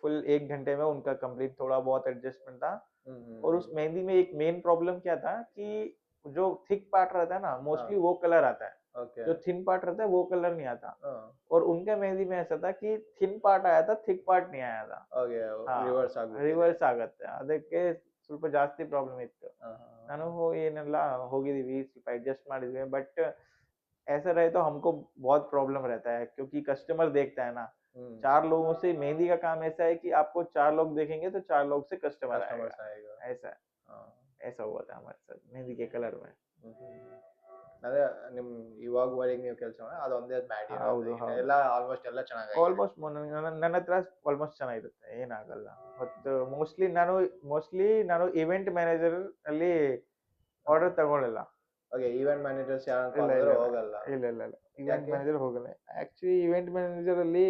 फुल 1 घंटे में उनका कंप्लीट, थोड़ा बहुत एडजस्टमेंट था। और उस हम्म मेहंदी में एक मेन प्रॉब्लम क्या था कि जो थिक पार्ट रहता है ना, मोस्टली हाँ वो कलर आता है, ओके जो थिन पार्ट रहता है वो कलर नहीं आता। हाँ और उनके मेहंदी में ऐसा था कि थिन पार्ट आया था, थिक पार्ट नहीं आया था। ಓಕೆ ಹಾ, ರಿವರ್ಸ್ ಆಗ್ಬಿಟ್ಟಿದೆ ರಿವರ್ಸ್ ಆಗತ್ತೆ, ಅದಕ್ಕೆ ಸ್ವಲ್ಪ ಜಾಸ್ತಿ ಪ್ರಾಬ್ಲಮ್ ಇತ್ತು। हाँ ನಾನು ಏನೆಲ್ಲ ಹೋಗಿದೀವಿ, ಸ್ವಲ್ಪ ಅಡ್ಜಸ್ಟ್ ಮಾಡಿದ್ವಿ, बट ऐसा रहे तो हमको बहुत प्रॉब्लम रहता है, क्योंकि कस्टमर देखता है ना। 4 लोगों से मेहंदी का काम ऐसा है कि आपको 4 लोग देखेंगे तो 4 लोग से कस्टमर कस्टमर्स आएगा, आएगा ऐसा है। हाँ ऐसा हुआ था हमारे साथ मेहंदी के कलर में। ಅದೇ ನಿಮ್ ಇವಾಗವರೆಗೆ ನೀವು ಕೆಲಸ ಮಾಡಿ ಅದೊಂದೇ ಬ್ಯಾಡ್ ಇರೋದು, ಹೌದು ಹೌದು, ಎಲ್ಲ ಆಲ್ಮೋಸ್ಟ್ ಎಲ್ಲ ಚೆನ್ನಾಗಿದೆ ಆಲ್ಮೋಸ್ಟ್ ನನ್ನ ಹತ್ರ ಆಲ್ಮೋಸ್ಟ್ ಚೆನ್ನಾಗಿರುತ್ತೆ, ಏನಾಗಲ್ಲ। ಮತ್ತು ಮೋಸ್ಟ್ಲಿ ನಾನು ಇವೆಂಟ್ ಮ್ಯಾನೇಜರ್ ಅಲ್ಲಿ ಆರ್ಡರ್ ತಗೊಳ್ಳಲ್ಲ। ಓಕೆ ಈವೆಂಟ್ ಮ್ಯಾನೇಜರ್ಸ್ ಯಾರು ಇಲ್ಲ ಕಾಲ್ ಇಲ್ಲ ಮಾಡಿದ್ರೆ ಇಲ್ಲ ಹೋಗಲ್ಲ ಇಲ್ಲ ಇಲ್ಲ ಇಲ್ಲ, ಇವೆಂಟ್ ಯಾಕೆ ಮ್ಯಾನೇಜರ್ ಹೋಗಲ್ಲ। ಆಕ್ಚುಲಿ ಇವೆಂಟ್ ಮ್ಯಾನೇಜರ್ ಅಲ್ಲಿ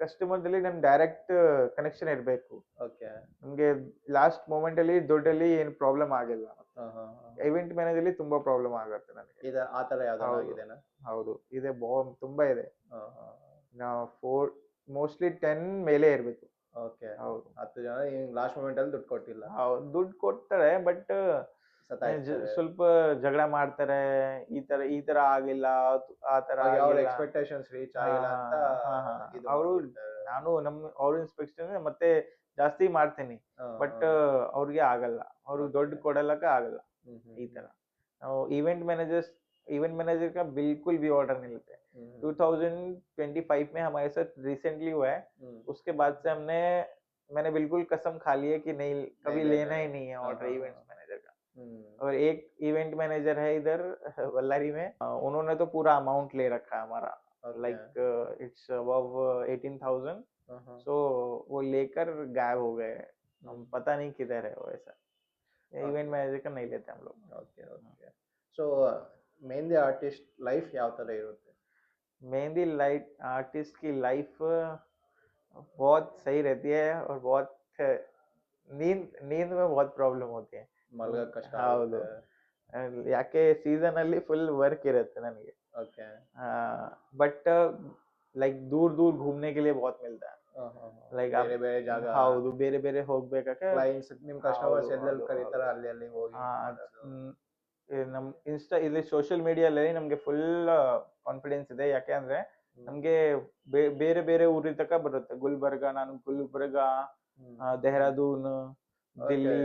ಕಸ್ಟಮರ್ ಅಲ್ಲಿ ನನ್ ಡೈರೆಕ್ಟ್ ಕನೆಕ್ಷನ್ ಇರಬೇಕು। ಓಕೆ ನಮ್ಗೆ ಲಾಸ್ಟ್ ಮೂಮೆಂಟ್ ಅಲ್ಲಿ ದುಡ್ಡಲ್ಲಿ ಏನು ಪ್ರಾಬ್ಲಮ್ ಆಗಿಲ್ಲ। ಹಾ ಹಾ ಹಾ ಇವೆಂಟ್ ಮ್ಯಾನೇಜರ್ ಅಲ್ಲಿ ತುಂಬಾ ಪ್ರಾಬ್ಲಮ್ ಆಗುತ್ತೆ ನನಗೆ। ಇದ ಆ ತರ ಯಾವ್ದಾನ ಹೌದು ಆಗಿದೆನಾ ಹೌದು, ಇದೆ, ತುಂಬಾ ಇದೆ। ಹಾ ಹಾ ನಾವು ಮೋಸ್ಟ್ಲಿ 10 ಮೇಲೆ ಇರ್ಬೇಕು। ಓಕೆ ಹೌದು 10 ಜನ ಲಾಸ್ಟ್ ಮೂಮೆಂಟ್ ಅಲ್ಲಿ ದುಡ್ಡು ಕೊಟ್ಟಿಲ್ಲ ಹೌದು, ದುಡ್ಡು ಕೊಡ್ತಾರೆ, ಬಟ್ ಸತಾಯಿಸ್ತಾರೆ ಸ್ವಲ್ಪ ಜಗಳ ಮಾಡ್ತಾರೆ, ಈ ತರ ಆಗಿಲ್ಲ, ಆ ತರ ಅವ್ರ ಆಗಿಲ್ಲ। ಎಕ್ಸ್ಪೆಕ್ಟೇಷನ್ಸ್ ರೀಚ್ ಹಾ ಆಗಿಲ್ಲ ಅಂತ ಹಾ ಹಾ, ಇದು ಅವರು ಮಾಡ್ಬಿಡ್ತಾರೆ ಅವ್ರ ಇನ್ಸ್ಪೆಕ್ಷನ್ ಮತ್ತೆ ಜಾಸ್ತಿ ಮಾಡ್ತೀನಿ, ಹಾ ಬಟ್ ಅವ್ರಿಗೆ ಆಗಲ್ಲ, ಅವ್ರು ದುಡ್ಡು ಓಕೆ ಕೊಡಲಕ್ಕ ಆಗಲ್ಲ, ಈ ತರ। ನಾವು इवेंट मैनेजर का बिल्कुल भी ऑर्डर नहीं लेते। 2025 में हमारे साथ रिसेंटली हुआ है, उसके बाद से मैंने बिल्कुल कसम खा ली है कि नहीं, कभी लेना ही नहीं है हाँ, ऑर्डर हाँ, इवेंट्स हाँ। मैनेजर का। और एक इवेंट मैनेजर है इधर बल्लारी में, उन्होंने तो पूरा अमाउंट ले रखा है हमारा, Okay. Like it's above 18,000। सो वो लेकर गायब हो गए, हम पता नहीं किधर है वो, ऐसा। इवेंट मैनेजर का नहीं लेते हम लोग। Okay okay so mehndi artist life ಯಾವ ತರ ಇರುತ್ತೆ मेहंदी लाइट आर्टिस्ट की लाइफ बहुत सही रहती है, और बहुत नींद में बहुत प्रॉब्लम होती है। ಮಲ್ಗಕ್ ಕಷ್ಟ ಹೌದು, ಆಗುತ್ತೆ ಯಾಕೆ ಸೀಸನ್ ಅಲ್ಲಿ ಫುಲ್ ವರ್ಕ್ ಇರುತ್ತೆ ನನಗೆ। ಓಕೆ ಬಟ್ लाइक दूर दूर घूमने के लिए बहुत मिलता है लाइक आप ಬೇರೆ ಬೇರೆ ಜಾಗ ಹೌದು ಬೇರೆ ಬೇರೆ ಹೋಗ್ಬೇಕಾದ್ರೆ ಕ್ಲೈಂಟ್ಸ್ ನಿಮ್ ಕಸ್ಟಮರ್ಸ್ ಹೌದು ಎಲ್ಲೆಲ್ಲಿ ಹೌದು ಕರೀತಾರ ಹೌದು ಅಲ್ಲಿ ಅಲ್ಲಿ ಹೋಗಿ ಆ, ಮಾಡೋದು ನಮ್ ಇನ್ಸ್ಟಾ ಇಲ್ಲಿ ಸೋಷಿಯಲ್ ಮೀಡಿಯಲ್ಲಿ ನಮ್ಗೆ ಫುಲ್ ಕಾನ್ಫಿಡೆನ್ಸ್ ಇದೆ ಯಾಕೆ ಅಂದ್ರೆ ನಮ್ಗೆ ಬೇರೆ ಬೇರೆ ಊರಿನ ತನಕ ಬರುತ್ತೆ ಗುಲ್ಬರ್ಗ ನಾನು ಗುಲ್ಬರ್ಗ ದೆಹರಾದೂನ್ ದಿಲ್ಲಿ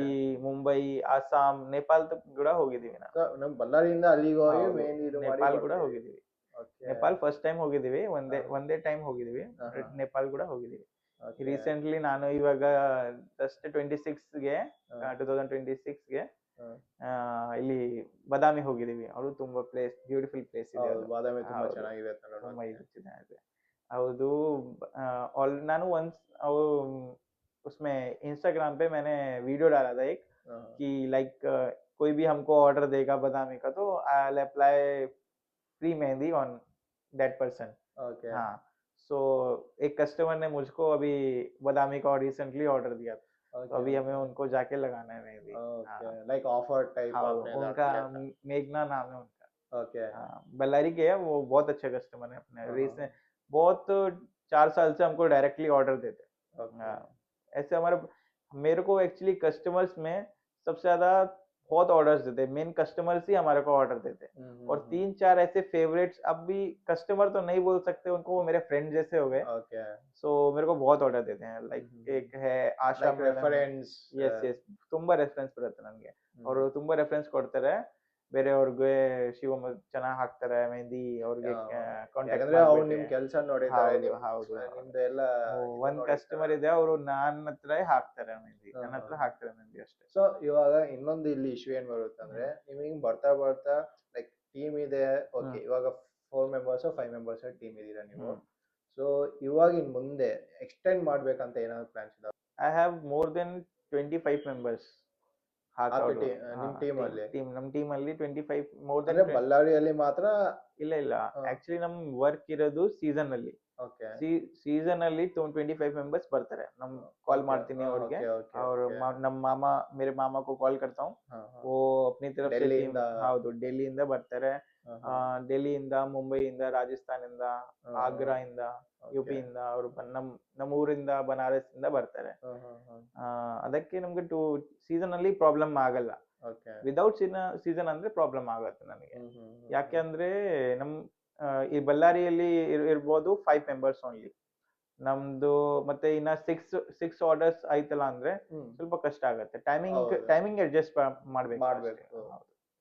ಮುಂಬೈ ಅಸ್ಸಾಂ ನೇಪಾಲ್ ತಕ್ ಕೂಡ ಹೋಗಿದೀವಿ ನಾವು ನಮ್ ಬಳ್ಳಾರಿಯಿಂದ ಅಲ್ಲಿಗೆ ಹೋಗಿ ಹೌದು ಮೇನ್ ಇದು ಮಾಡಿ ನೇಪಾಲ್ ಕೂಡ ಬರ್ತೀವಿ. ಹೋಗಿದೀವಿ Okay. ನೇಪಾಲ್ ಫಸ್ಟ್ ಟೈಮ್ ಹೋಗಿದೀವಿ ಒಂದೇ ಹಾ. ಒಂದೇ ಟೈಮ್ ಹೋಗಿದೀವಿ ಆಹಾ. ನೇಪಾಲ್ ಕೂಡ ಹೋಗಿದೀವಿ Okay. ರೀಸೆಂಟ್ಲಿ ನಾನು ಇವಾಗ ಜಸ್ಟ್ 26ಗೆ ಹಾ. 2026ಗೆ ಹಾ. ಇಲ್ಲಿ ಬದಾಮಿ ಹೋಗಿದೀವಿ ಅವರು ತುಂಬಾ ಬ್ಯೂಟಿಫುಲ್ ಪ್ಲೇಸ್ ಇದೆ ಹೌದು ಅದು ಬಾದಾಮಿ ತುಂಬಾ ಹೌದು ಚೆನ್ನಾಗಿದೆ ಅಂತ ತುಂಬಾ ನೋಡೋಕೆ. ಚೆನ್ನಾಗಿದೆ ಹೌದು ನಾನು once वो उसमें इंस्टाग्राम पे मैंने वीडियो डाला था एक ಹಾ. कि लाइक कोई भी हमको ऑर्डर देगा बादामी का तो I will apply free mehndi on that person Okay. हाँ सो एक कस्टमर ने मुझको अभी बादामी का रिसेंटली ऑर्डर दिया था तो Okay. अभी हमें उनको जाके लगाना है mehndi Okay. Like offer type हाँ आपने उनका डाल दिया मेघना नाम है उनका था. Okay. हाँ बल्लारी के है वो बहुत अच्छे कस्टमर है अपने हाँ, रीसेंट बहुत 4 साल से हमको डायरेक्टली ऑर्डर देते हैं Okay. हाँ, ऐसे हमारे मेरे को एक्चुअली कस्टमर्स में सबसे ज्यादा बहुत ऑर्डर्स देते हैं मेन कस्टमर्स ही हमारे को ऑर्डर देते हैं और 3-4 ऐसे फेवरेट्स अब भी कस्टमर तो नहीं बोल सकते उनको वो मेरे फ्रेंड जैसे हो गए Okay. सो मेरे को बहुत ऑर्डर देते हैं लाइक एक है आशा Like reference. ಎಸ್ ಎಸ್ ತುಂಬಾ ರೆಫರೆನ್ಸ್ ಬರುತ್ತೆ ನನಗೆ ಅವರು ತುಂಬಾ ರೆಫರೆನ್ಸ್ ಕೊಡ್ತಾರೆ ಬೇರೆಯವ್ರಿಗೆ ಶಿವಮ್ಮ ಚೆನ್ನಾಗಿ ಹಾಕ್ತಾರೆ ಮೆಹಂದಿ ಅವ್ರಿಗೆ ಯಾಕಂದ್ರೆ ಅವ್ರು ನಿಮ್ ಕೆಲಸ ನೋಡಿದ್ದಾರೆ ಹೌದು, ಹೌದು, ಹೌದು. ನಿಮ್ದು ಎಲ್ಲ ಒಂದ್ ಕಸ್ಟಮರ್ ಇದೆ ಅವರು ನನ್ನ ಹತ್ರ ಹಾಕ್ತಾರೆ ಮೆಹಂದಿ ನನ್ನ ಹತ್ರ ಹಾಕ್ತಾರೆ ಮೆಹಂದಿ ಅಷ್ಟೇ ಸೊ ಇವಾಗ ಇನ್ನೊಂದು ಇಲ್ಲಿ ಇಶ್ಯೂ ಏನ್ ಬರುತ್ತೆ ಅಂದ್ರೆ ನಿಮಗೆ ಬರ್ತಾ ಬರ್ತಾ ಲೈಕ್ ಟೀಮ್ ಇದೆ ಓಕೆ ಇವಾಗ 4 ಮೆಂಬರ್ಸ್ 5 ಮೆಂಬರ್ಸ್ ಟೀಮ್ ಇದೀರಾ ನೀವು ಸೊ ಇವಾಗ ಇನ್ ಮುಂದೆ ಎಕ್ಸ್ಟೆಂಡ್ ಮಾಡ್ಬೇಕಂತ ಏನಾದ್ರು ಪ್ಲಾನ್ಸ್ ಇದಾವೆ I have more than 25 members ನಿಮ್ ಟೀಮ್ ಅಲ್ಲಿ ನಮ್ ಟೀಮ್ ಅಲ್ಲಿ 25 ಮೋರ್ ಅಂದ್ರೆ ದೆನ್ ಬಳ್ಳಾರಿಯಲ್ಲಿ ಮಾತ್ರ ಇಲ್ಲ ಇಲ್ಲ ಆಕ್ಚುಲಿ ನಮ್ ವರ್ಕ್ ಇರೋದು ಸೀಸನ್ ಅಲ್ಲಿ ಓಕೆ ಸೀಸನ್ ಅಲ್ಲಿ 25 ಮೆಂಬರ್ಸ್ ಬರ್ತಾರೆ ನಮ್ ಕಾಲ್ ಮಾಡ್ತೀನಿ ಅವ್ರಿಗೆ और ನಮ್ಮ ಮಾಮ मेरे मामा को कॉल करता हूँ वो अपनी तरफ से टीम ಹೌದು ಡೆಲ್ಲಿಯಿಂದ ಬರ್ತಾರೆ ಡೆಲ್ಲಿಯಿಂದ ಮುಂಬೈಯಿಂದ ರಾಜಸ್ಥಾನಿಂದ ಆಗ್ರಾಯಿಂದ ಯುಪಿಯಿಂದ ಅವರು ನಮ್ಮ ಊರಿಂದ ಬನಾರಸ್ ಇಂದ ಬರ್ತಾರೆ ಅದಕ್ಕೆ ನಮ್ಗೆ ಸೀಸನ್ ಅಲ್ಲಿ ಪ್ರಾಬ್ಲಮ್ ಆಗಲ್ಲ ವಿದೌಟ್ ಸೀಸನ್ ಅಂದ್ರೆ ಪ್ರಾಬ್ಲಮ್ ಆಗತ್ತೆ ನನಗೆ ಯಾಕೆ ಅಂದ್ರೆ ನಮ್ ಈ ಬಳ್ಳಾರಿಯಲ್ಲಿ ಇರ್ಬೋದು 5 ಮೆಂಬರ್ಸ್ ಓನ್ಲಿ ನಮ್ದು ಮತ್ತೆ ಇನ್ನ 6 ಆರ್ಡರ್ಸ್ ಆಯ್ತಲ್ಲ ಅಂದ್ರೆ ಸ್ವಲ್ಪ ಕಷ್ಟ ಆಗತ್ತೆ ಟೈಮಿಂಗ್ ಅಡ್ಜಸ್ಟ್ ಮಾಡ್ಬೇಕು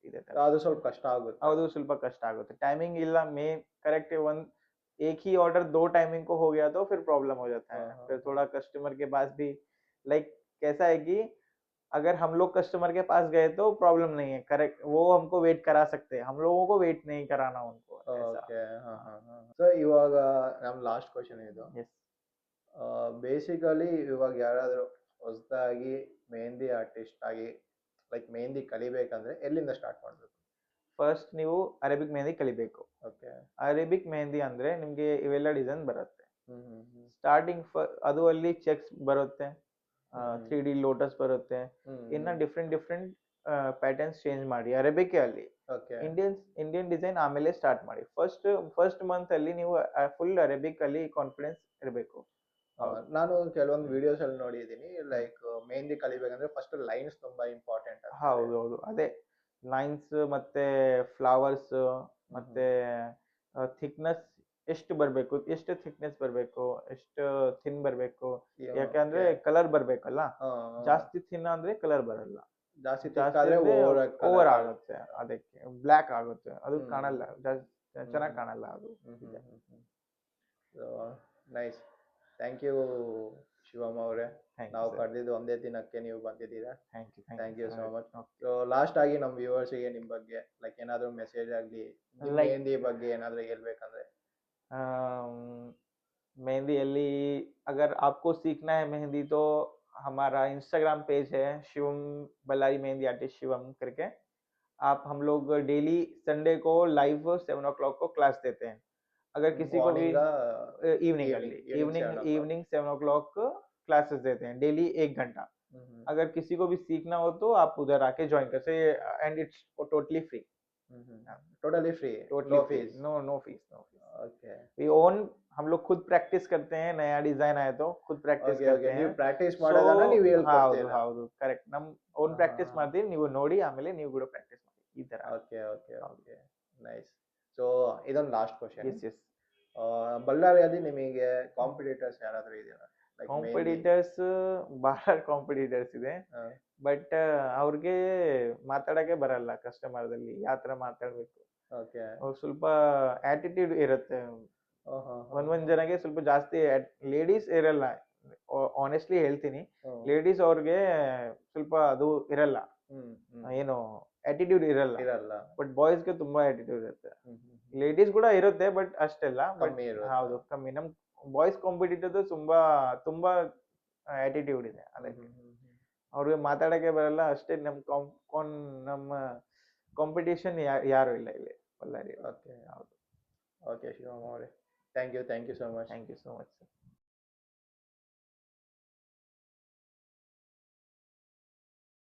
ಇದೆ ಅದು ಸ್ವಲ್ಪ ಕಷ್ಟ ಆಗುತ್ತೆ ಹೌದು ಸ್ವಲ್ಪ ಕಷ್ಟ ಆಗುತ್ತೆ टाइमिंग ಇಲ್ಲ मेन करेक्ट एक ही ऑर्डर 2 टाइमिंग को हो गया तो फिर प्रॉब्लम हो जाता है फिर थोड़ा कस्टमर के पास भी लाइक कैसा है कि अगर हम लोग कस्टमर के पास गए तो प्रॉब्लम नहीं है करेक्ट वो हमको वेट करा सकते हैं हम लोगों को वेट नहीं कराना उनको ಓಕೆ ಸೊ ಇವಾಗ ನಮ್ ಲಾಸ್ಟ್ ಕ್ವೆಶ್ಚನ್ ಇದು ಬೇಸಿಕಲಿ ಇವಾಗ ಯಾರಾದ್ರೂ ಹೊಸದಾಗಿ ಮೆಹಂದಿ ಆರ್ಟಿಸ್ಟ್ ಆಗಿ ಲೈಕ್ ಮೆಹಂದಿ ಕಲಿಬೇಕಂದ್ರೆ ಎಲ್ಲಿಂದ ಸ್ಟಾರ್ಟ್ ಮಾಡ್ಬೇಕು ಫಸ್ಟ್ ನೀವು ಅರೇಬಿಕ್ ಮೆಹಂದಿ ಕಲಿಬೇಕು ಓಕೆ ಅರೇಬಿಕ್ ಮೆಹಂದಿ ಅಂದ್ರೆ ನಿಮ್ಗೆ ಇವೆಲ್ಲ ಡಿಸೈನ್ ಬರುತ್ತೆ ಸ್ಟಾರ್ಟಿಂಗ್ ಅದು ಅಲ್ಲಿ ಚೆಕ್ಸ್ ಬರುತ್ತೆ 3D ಲೋಟಸ್ ಬರುತ್ತೆ ಇನ್ನ ಡಿಫ್ರೆಂಟ್ ಪ್ಯಾಟರ್ನ್ಸ್ ಚೇಂಜ್ ಮಾಡಿ ಅರೇಬಿಕ್ ಅಲ್ಲಿ ಇಂಡಿಯನ್ ಡಿಸೈನ್ ಆಮೇಲೆ ಸ್ಟಾರ್ಟ್ ಮಾಡಿ ಫಸ್ಟ್ ಮಂತ್ ಅಲ್ಲಿ ನೀವು ಫುಲ್ ಅರೇಬಿಕ್ ಅಲ್ಲಿ ಕಾನ್ಫಿಡೆನ್ಸ್ ಇರಬೇಕು ನಾನು ಕೆಲವೊಂದು ವಿಡಿಯೋಸ್ ಅಲ್ಲಿ ನೋಡಿದೀನಿ ಲೈಕ್ ಮೆಹಂದಿ ಕಲಿಬೇಕಂದ್ರೆ ಫಸ್ಟ್ ಲೈನ್ಸ್ ತುಂಬಾ ಇಂಪಾರ್ಟೆಂಟ್ ಹೌದು ಅದೇ ಲೈನ್ಸ್ ಮತ್ತೆ ಫ್ಲವರ್ಸ್ ಮತ್ತೆ ಥಿಕ್ನೆಸ್ ಎಷ್ಟು ಬರ್ಬೇಕು ಎಷ್ಟು ಥಿಕ್ನೆಸ್ ಬರ್ಬೇಕು ಎಷ್ಟು ಥಿನ್ ಬರ್ಬೇಕು ಯಾಕಂದ್ರೆ ಕಲರ್ ಬರ್ಬೇಕಲ್ಲ ಜಾಸ್ತಿ ಥಿನ್ ಅಂದ್ರೆ ಕಲರ್ ಬರಲ್ಲ ಜಾಸ್ತಿ ಓವರ್ ಆಗುತ್ತೆ ಅದಕ್ಕೆ ಬ್ಲ್ಯಾಕ್ ಆಗುತ್ತೆ ಅದು ಕಾಣಲ್ಲ ಚೆನ್ನಾಗಿ ಕಾಣಲ್ಲ ಅದು ನೈಸ್ ಥ್ಯಾಂಕ್ ಯು ಶಿವಮ್ಮ ಅವರೇ ನಾವು ಕರೆದಿದ್ದು ಒಂದೇ ದಿನಕ್ಕೆ ನೀವು ಬಂದಿದ್ದೀರಾ thank you so much so last ಆಗಿ ನಮ್ಮ ವ್ಯೂವರ್ಸ್ಗೆ ನಿಮ್ ಬಗ್ಗೆ ಲೈಕ್ ಏನಾದ್ರು ಮೆಸೇಜ್ ಆಗಲಿ ಮೆಹಂದಿ ಬಗ್ಗೆ ಏನಾದ್ರು ಹೇಳ್ಬೇಕಂದ್ರೆ मेहंदी अली अगर आपको सीखना है मेहंदी तो हमारा इंस्टाग्राम पेज है शिवम बल्लारी मेहंदी आर्टिस्ट शिवम करके आप हम लोग डेली संडे को लाइव 7 o'clock को क्लास देते हैं अगर किसी को भी इवनिंग 7 o'clock क्लासेस देते हैं डेली 1 घंटा अगर किसी को भी सीखना हो तो आप उधर आके ज्वाइन कर सकते and it's totally free totally free no fees okay we own हम लोग खुद प्रैक्टिस करते हैं, नया डिजाइन आए तो खुद प्रैक्टिस ಓಕೆ करते ಓಕೆ हैं. ನೀವು ಪ್ರಾಕ್ಟೀಸ್ ಸೊ ಮಾಡೋದನ್ನ ನೀವು ಹೌದು ಹೇಳ್ಕೊಡ್ತೀರಾ? ಹೌದು ಕರೆಕ್ಟ್. ನಮ್ ಓನ್ ಹಾ, ಹಾ, ಪ್ರಾಕ್ಟೀಸ್ ಹಾ. ಮಾಡ್ತೀವಿ, ನೀವು ನೋಡಿ ಆಮೇಲೆ ನೀವು ಕೂಡ ಪ್ರಾಕ್ಟೀಸ್ ಮಾಡಿ ಈ ತರ. ಓಕೆ ಓಕೆ ಹೌದು. Okay nice. ಸೊ ಇದೊಂದು ಲಾಸ್ಟ್ ಕ್ವಶನ್. Yes yes. ಬಳ್ಳಾರಿಯಲ್ಲಿ ನಿಮಗೆ ಕಾಂಪಿಟೇಟರ್ಸ್ ಯಾರಾದ್ರೂ ಇದೆಯಾ? Like mainly. ಕಾಂಪಿಟೇಟರ್ಸ್ ಬಹಳ ಕಾಂಪಿಟೇಟರ್ಸ್ ಇದೆ, ಬಟ್ ಅವ್ರಿಗೆ ಮಾತಾಡಕ್ಕೆ ಬರಲ್ಲ ಕಸ್ಟಮರ್ದಲ್ಲಿ ಯಾವ ತರ ಮಾತಾಡ್ಬೇಕು. ಓಕೆ. ಅವ್ರು ಸ್ವಲ್ಪ ಆಟಿಟ್ಯೂಡ್ ಇರುತ್ತೆ. ಒಂದೊಂದ್ ಜನಗೆ ಸ್ವಲ್ಪ ಜಾಸ್ತಿ ಲೇಡೀಸ್ ಇರಲ್ಲ, ಆನೆಸ್ಟ್ಲಿ ಹೇಳ್ತೀನಿ. ಲೇಡೀಸ್ ಅವ್ರಿಗೆ ಸ್ವಲ್ಪ ಅದು ಇರಲ್ಲ, ಏನು ಆಟಿಟ್ಯೂಡ್ ಇರಲ್ಲ. ಇರಲ್ಲ. ಬಟ್ ಬಾಯ್ಸ್ಗೆ ತುಂಬಾ ಆಟಿಟ್ಯೂಡ್ ಇರುತ್ತೆ. ಹ್ಮ್, ಹ್ಮ್, ಹ್ಮ್. ಲೇಡೀಸ್ ಕೂಡ ಇರುತ್ತೆ ಬಟ್ ಅಷ್ಟೆಲ್ಲ. ಬಟ್ ಕಮ್ಮಿ ಇರುತ್ತೆ. ಹೌದು ಕಮ್ಮಿ. ನಮ್ ಬಾಯ್ಸ್ ಕಾಂಪಿಟೇಟರ್ ತುಂಬಾ ತುಂಬಾ ಆಟಿಟ್ಯೂಡ್ ಇದೆ ಅದಕ್ಕೆ. ಅವ್ರಿಗೆ ಮಾತಾಡಕ್ಕೆ ಬರಲ್ಲ ಅಷ್ಟೇ. ನಮ್ಮ ಕಾಂಪಿಟೇಷನ್ ಯಾರು ಇಲ್ಲ ಇಲ್ಲಿ ಬಳ್ಳಾರಿ. ಓಕೆ. ಹೌದು. ಓಕೆ ಶಿವಮ್ ಅವರೇ, thank you so much. Thank you so much.